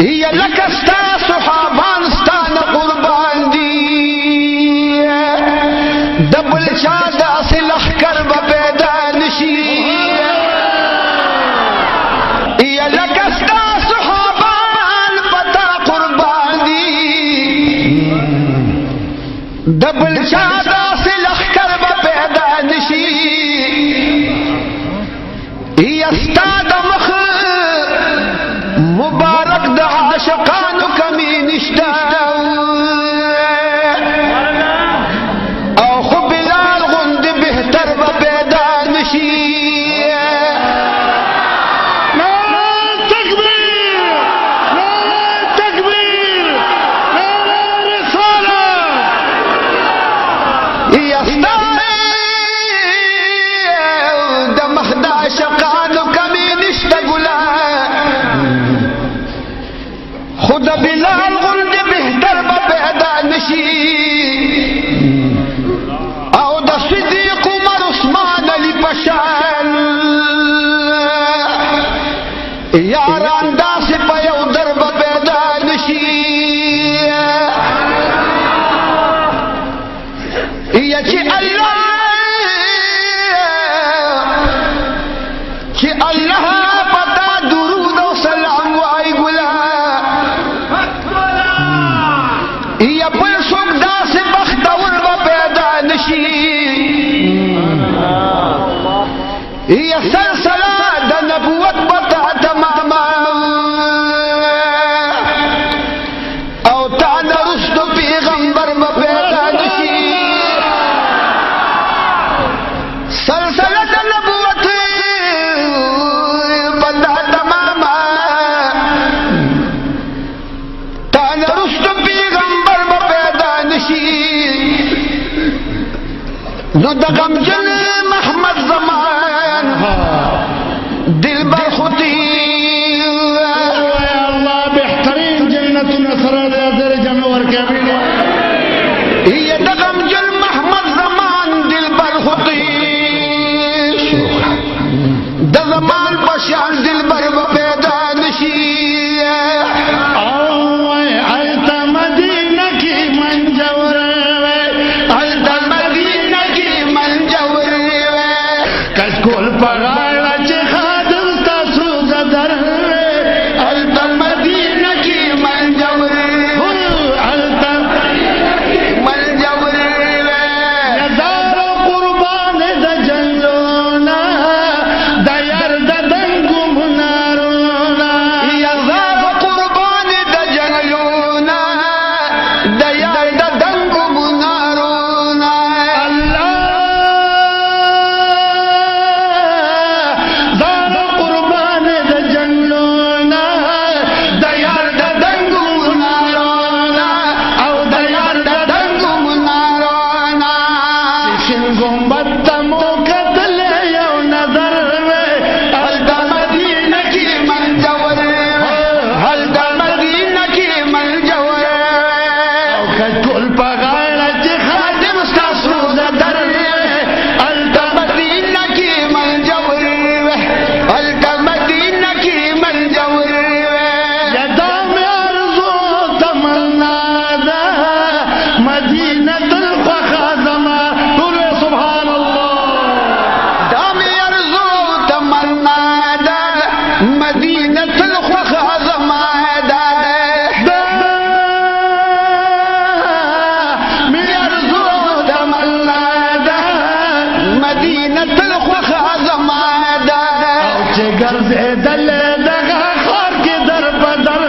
هي لك استا صحابان ستان قربان دی دبل شادا سے لخکر پیدا نشی هي لك استا صحابان پتا قربان دی دبل شادا سے لخکر پیدا نشی هي استا دمخ مبارک د عاشقانو کمی نشتا او خو بلال غند بهتر به پیدا نشي خدا بلال غند بهتر به پیدا نشي او د صدیق عمر عثمان علی پشان یاران داسې په یو در به پیدا نشي یا چې الله پتا درود او سلام وای ګلا یا بل څوک داسې بختور به پیدا نشي یا سلسله د نبوت به تا تماما او تا نه رستو پیغمبر به پیدا نشي سلسله د نبوت به تا تماما تا نه رستو نو د غمجن محمد زمان دل بر خودی الله بهترین جنت نصر درجه مور کامل هي د غمجن محمد زمان دل بر خودی د زمان پشان دل بر پیدا نشي کول پغاړه چې خادم تاسو زدر الته مدینه کې منجور الته منجور نظر قربان د جنلونا د یار د دنګو منارونا یزاد قربان د جنلونا د یار د دنګو منارونا ګرځېدل دغه خار کې در بدل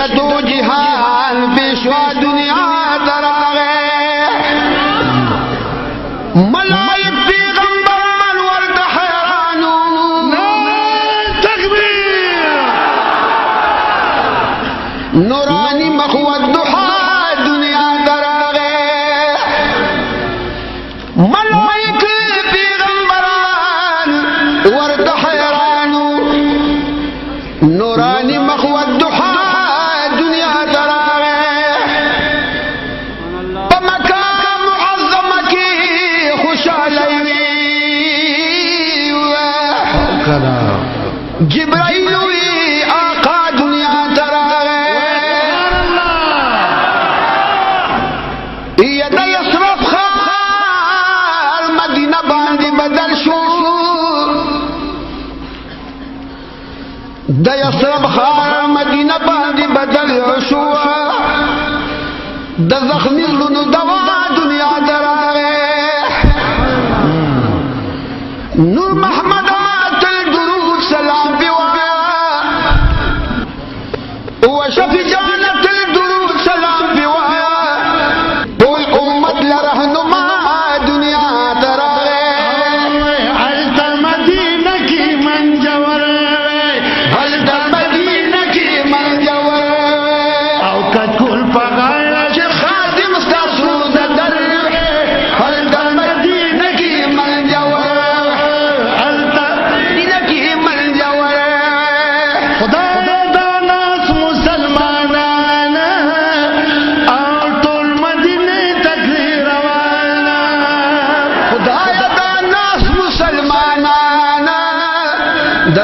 دو جهان پیشوا دنیا دراغے ملائک پیغمبر منور دا حیرانو نورانی مخوت دحا دنیا دراغے ملائک پیغمبران ورد حیرانو نورانی مخوت دحا دنیا دراغے پمکہ معظم کی خوشحالی جبرائیل آقا دنیا دراغے ید یسرف خال مدینہ باندی بدل شو د یسرب خار مدینہ باندی بدل شو د زخمی زلونو دوا دنیا دراغے نور محمد آتل درود سلام بیوایا وشفی جانت درود سلام بیوایا کوئی امت لرہنما دنیا دراغے د